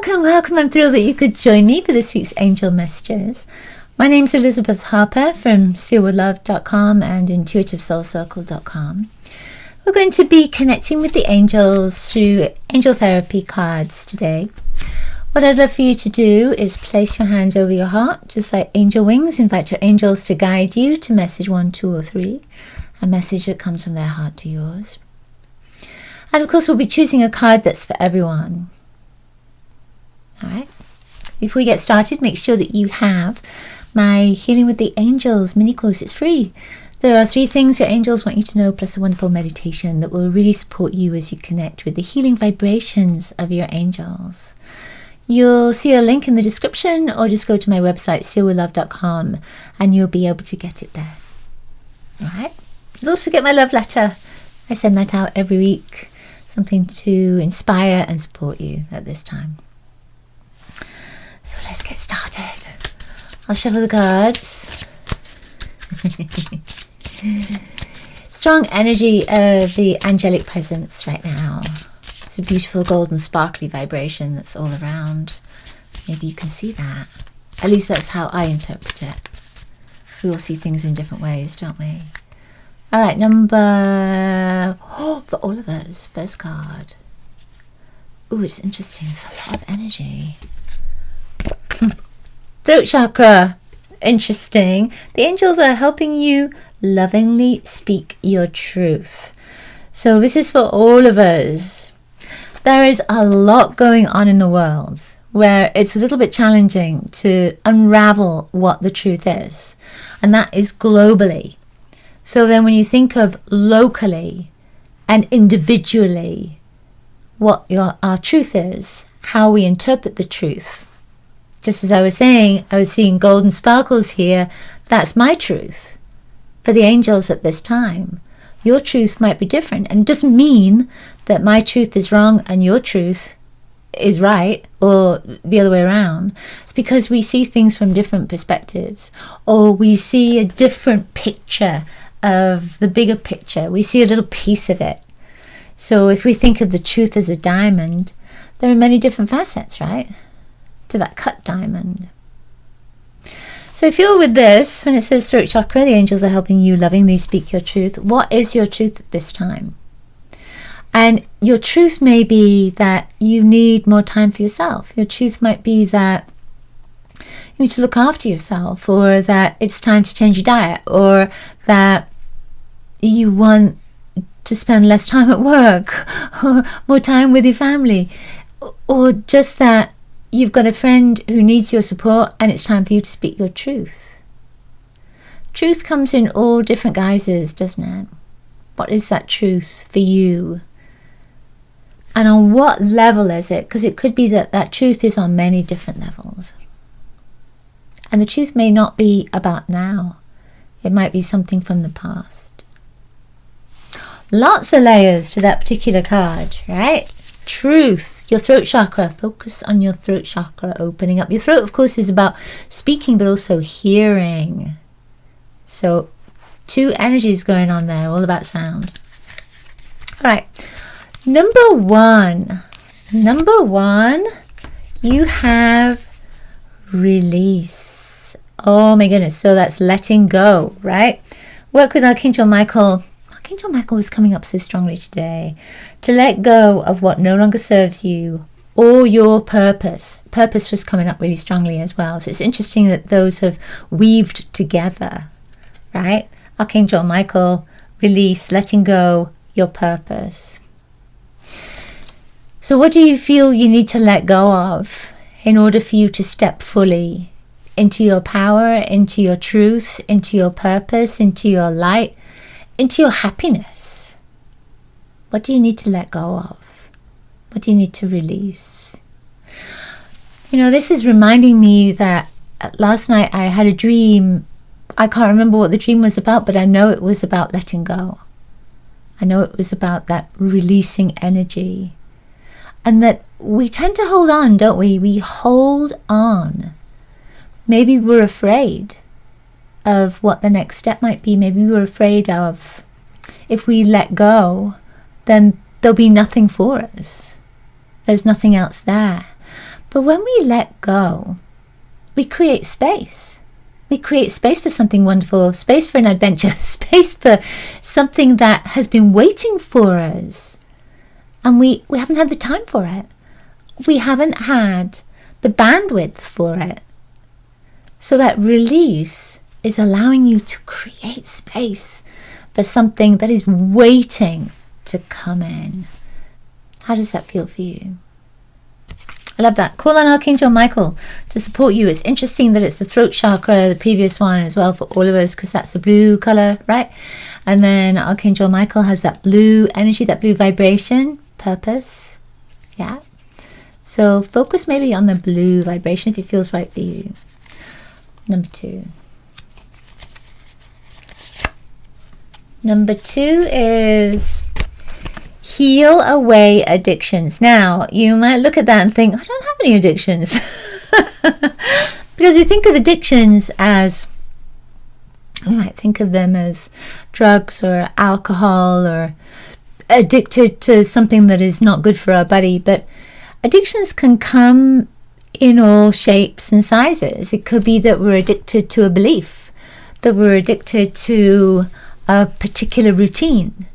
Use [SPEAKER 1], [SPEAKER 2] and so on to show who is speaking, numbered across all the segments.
[SPEAKER 1] Welcome. I'm thrilled that you could join me for this week's Angel Messages. My name's Elizabeth Harper from sealwithlove.com and intuitivesoulcircle.com. We're going to be connecting with the angels through angel therapy cards today. What I'd love for you to do is place your hands over your heart, just like angel wings. Invite your angels to guide you to message 1, 2, or 3, a message that comes from their heart to yours. And of course, we'll be choosing a card that's for everyone. All right. Before we get started, make sure that you have my Healing with the Angels mini course. It's free. There are 3 things your angels want you to know, plus a wonderful meditation that will really support you as you connect with the healing vibrations of your angels. You'll see a link in the description, or just go to my website, sealwithlove.com, and you'll be able to get it there. All right. You'll also get my love letter. I send that out every week. Something to inspire and support you at this time. So let's get started. I'll shuffle the cards. Strong energy of the angelic presence right now. It's a beautiful golden sparkly vibration that's all around. Maybe you can see that. At least that's how I interpret it. We all see things in different ways, don't we? All right, for all of us, first card. Ooh, it's interesting. There's a lot of energy. Throat chakra. Interesting. The angels are helping you lovingly speak your truth. So this is for all of us. There is a lot going on in the world where it's a little bit challenging to unravel what the truth is. And that is globally. So then when you think of locally and individually what our truth is, how we interpret the truth. Just as I was saying, I was seeing golden sparkles here. That's my truth. For the angels at this time, your truth might be different. And it doesn't mean that my truth is wrong and your truth is right, or the other way around. It's because we see things from different perspectives, or we see a different picture of the bigger picture. We see a little piece of it. So if we think of the truth as a diamond, there are many different facets, right, to that cut diamond. So I feel with this, when it says throat chakra, the angels are helping you lovingly speak your truth. What is your truth at this time? And your truth may be that you need more time for yourself. Your truth might be that you need to look after yourself, or that it's time to change your diet, or that you want to spend less time at work, or more time with your family, or just that you've got a friend who needs your support and it's time for you to speak your truth. Truth comes in all different guises, doesn't it? What is that truth for you? And on what level is it? Because it could be that that truth is on many different levels. And the truth may not be about now. It might be something from the past. Lots of layers to that particular card, right? Truth, your throat chakra. Focus on your throat chakra, opening up. Your throat, of course, is about speaking, but also hearing. So 2 energies going on there, all about sound. All right. Number one, you have release. Oh my goodness. So that's letting go, right? Work with Archangel Michael. Archangel Michael was coming up so strongly today. To let go of what no longer serves you or your purpose. Purpose was coming up really strongly as well. So it's interesting that those have weaved together, right? Archangel Michael, release, letting go, your purpose. So what do you feel you need to let go of in order for you to step fully into your power, into your truth, into your purpose, into your light, into your happiness? What do you need to let go of? What do you need to release? You know, this is reminding me that last night I had a dream. I can't remember what the dream was about, but I know it was about letting go. I know it was about that releasing energy. And that we tend to hold on, don't we? We hold on. Maybe we're afraid of what the next step might be. Maybe we're afraid of, if we let go, then there'll be nothing for us. There's nothing else there. But when we let go, we create space. We create space for something wonderful, space for an adventure, space for something that has been waiting for us. And we haven't had the time for it. We haven't had the bandwidth for it. So that release is allowing you to create space for something that is waiting to come in. How does that feel for you? I love that. Call on Archangel Michael to support you. It's interesting that it's the throat chakra, the previous one as well for all of us, because that's the blue color, right? And then Archangel Michael has that blue energy, that blue vibration, purpose. Yeah. So focus maybe on the blue vibration if it feels right for you. Number 2. Number 2 is heal away addictions. Now, you might look at that and think, I don't have any addictions. Because we think of addictions as, we might think of them as drugs or alcohol or addicted to something that is not good for our body. But addictions can come in all shapes and sizes. It could be that we're addicted to a belief, that we're addicted to a particular routine.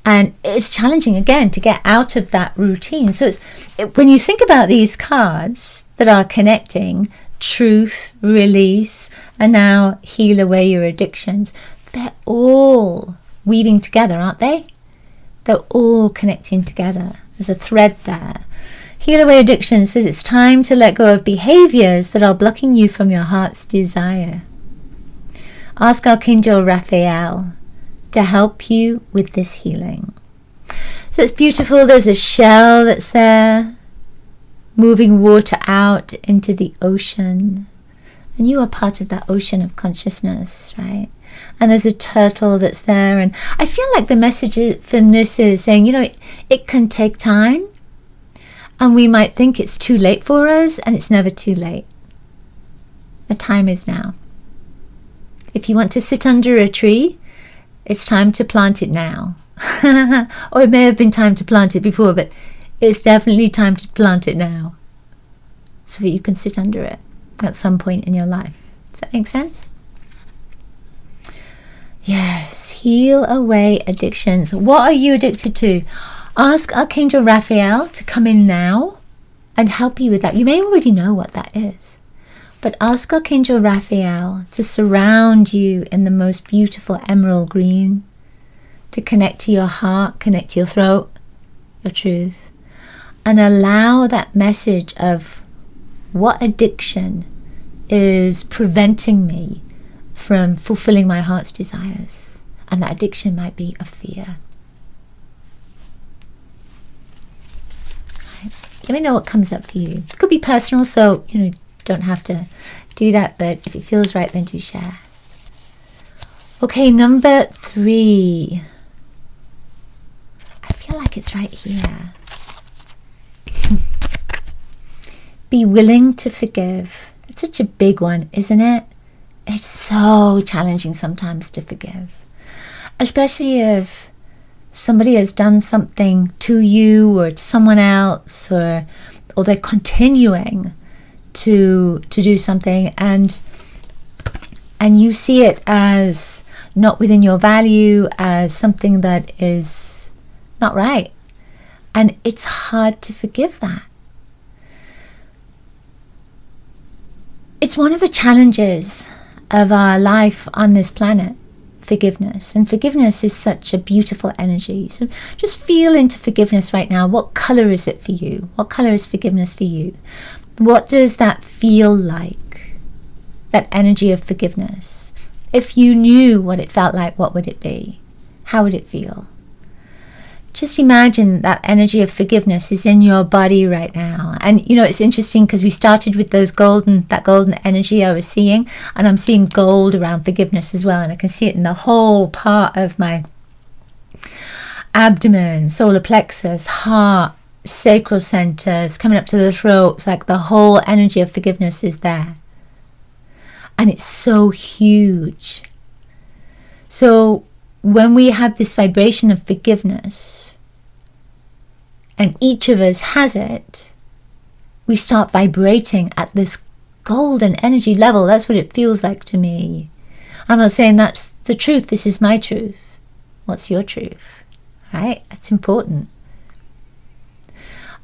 [SPEAKER 1] And it's challenging, again, to get out of that routine. So when you think about these cards that are connecting, truth, release, and now heal away your addictions, they're all weaving together, aren't they? They're all connecting together. There's a thread there. Heal away addiction says it's time to let go of behaviors that are blocking you from your heart's desire. Ask Archangel Raphael to help you with this healing. So it's beautiful. There's a shell that's there, moving water out into the ocean. And you are part of that ocean of consciousness, right? And there's a turtle that's there. And I feel like the message from this is saying, it can take time. And we might think it's too late for us, and it's never too late. The time is now. If you want to sit under a tree, it's time to plant it now. Or it may have been time to plant it before, but it's definitely time to plant it now, so that you can sit under it at some point in your life. Does that make sense? Yes, heal away addictions. What are you addicted to? Ask Archangel Raphael to come in now and help you with that. You may already know what that is, but ask Archangel Raphael to surround you in the most beautiful emerald green, to connect to your heart, connect to your throat, your truth, and allow that message of what addiction is preventing me from fulfilling my heart's desires. And that addiction might be a fear. Let me know what comes up for you. It could be personal, so don't have to do that, but if it feels right, then do share. Okay, number 3. I feel like it's right here. Be willing to forgive. It's such a big one, isn't it? It's so challenging sometimes to forgive, especially if somebody has done something to you or to someone else, or they're continuing to do something, and you see it as not within your value, as something that is not right, and it's hard to forgive that. It's one of the challenges of our life on this planet, forgiveness. And forgiveness is such a beautiful energy. So just feel into forgiveness right now. What color is it for you? What color is forgiveness for you? What does that feel like? That energy of forgiveness. If you knew what it felt like, what would it be? How would it feel? Just imagine that energy of forgiveness is in your body right now. And it's interesting because we started with that golden energy I was seeing, and I'm seeing gold around forgiveness as well, and I can see it in the whole part of my abdomen, solar plexus, heart, sacral centers, coming up to the throat. It's like the whole energy of forgiveness is there, and it's so huge. So when we have this vibration of forgiveness, and each of us has it, we start vibrating at this golden energy level. That's what it feels like to me. I'm not saying that's the truth. This is my truth. What's your truth? Right? That's important.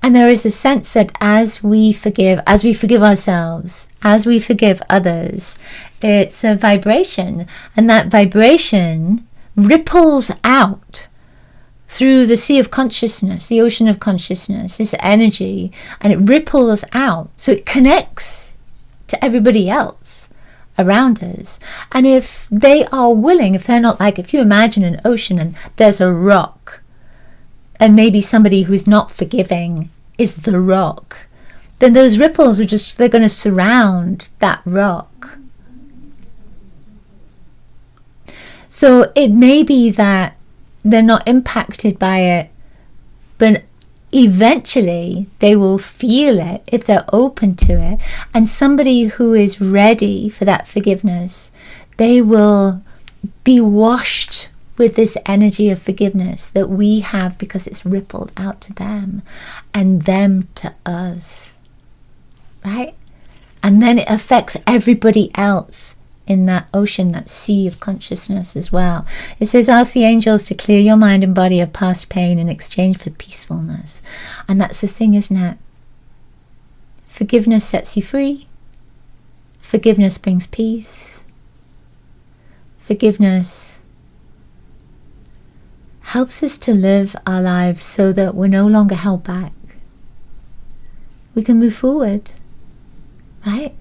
[SPEAKER 1] And there is a sense that as we forgive ourselves, as we forgive others, it's a vibration. And that vibration ripples out through the sea of consciousness, the ocean of consciousness, this energy, and it ripples out. So it connects to everybody else around us. And if they are willing, if they're not like, if you imagine an ocean and there's a rock, and maybe somebody who's not forgiving is the rock, then those ripples are they're going to surround that rock. So it may be that they're not impacted by it, but eventually they will feel it if they're open to it. And somebody who is ready for that forgiveness, they will be washed with this energy of forgiveness that we have, because it's rippled out to them and them to us, right? And then it affects everybody else in that ocean, that sea of consciousness as well. It says, ask the angels to clear your mind and body of past pain in exchange for peacefulness. And that's the thing, isn't it? Forgiveness sets you free. Forgiveness brings peace. Forgiveness helps us to live our lives so that we're no longer held back. We can move forward, right?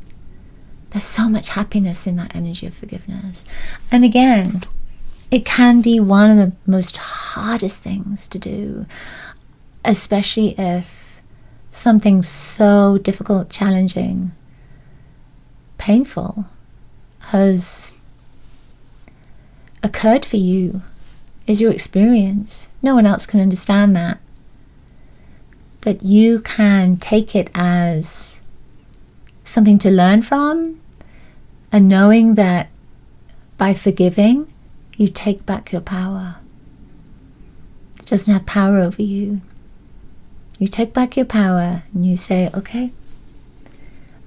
[SPEAKER 1] There's so much happiness in that energy of forgiveness. And again, it can be one of the most hardest things to do, especially if something so difficult, challenging, painful has occurred for you, is your experience. No one else can understand that. But you can take it as something to learn from, and knowing that by forgiving, you take back your power. It doesn't have power over you. You take back your power and you say, okay,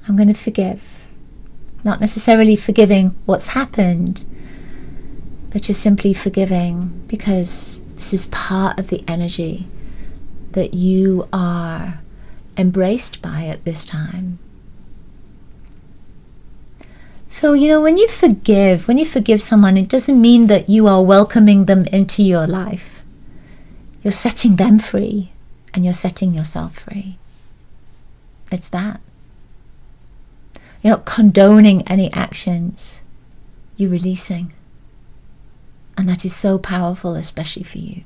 [SPEAKER 1] I'm going to forgive. Not necessarily forgiving what's happened, but you're simply forgiving because this is part of the energy that you are embraced by at this time. So, when you forgive someone, it doesn't mean that you are welcoming them into your life. You're setting them free and you're setting yourself free. It's that. You're not condoning any actions. You're releasing. And that is so powerful, especially for you.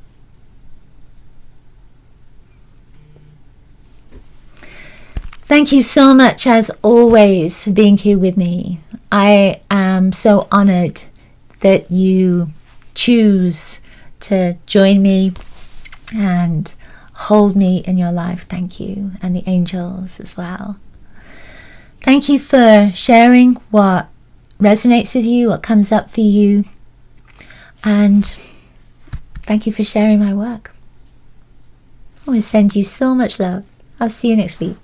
[SPEAKER 1] Thank you so much, as always, for being here with me. I am so honored that you choose to join me and hold me in your life. Thank you. And the angels as well. Thank you for sharing what resonates with you, what comes up for you. And thank you for sharing my work. I want to send you so much love. I'll see you next week.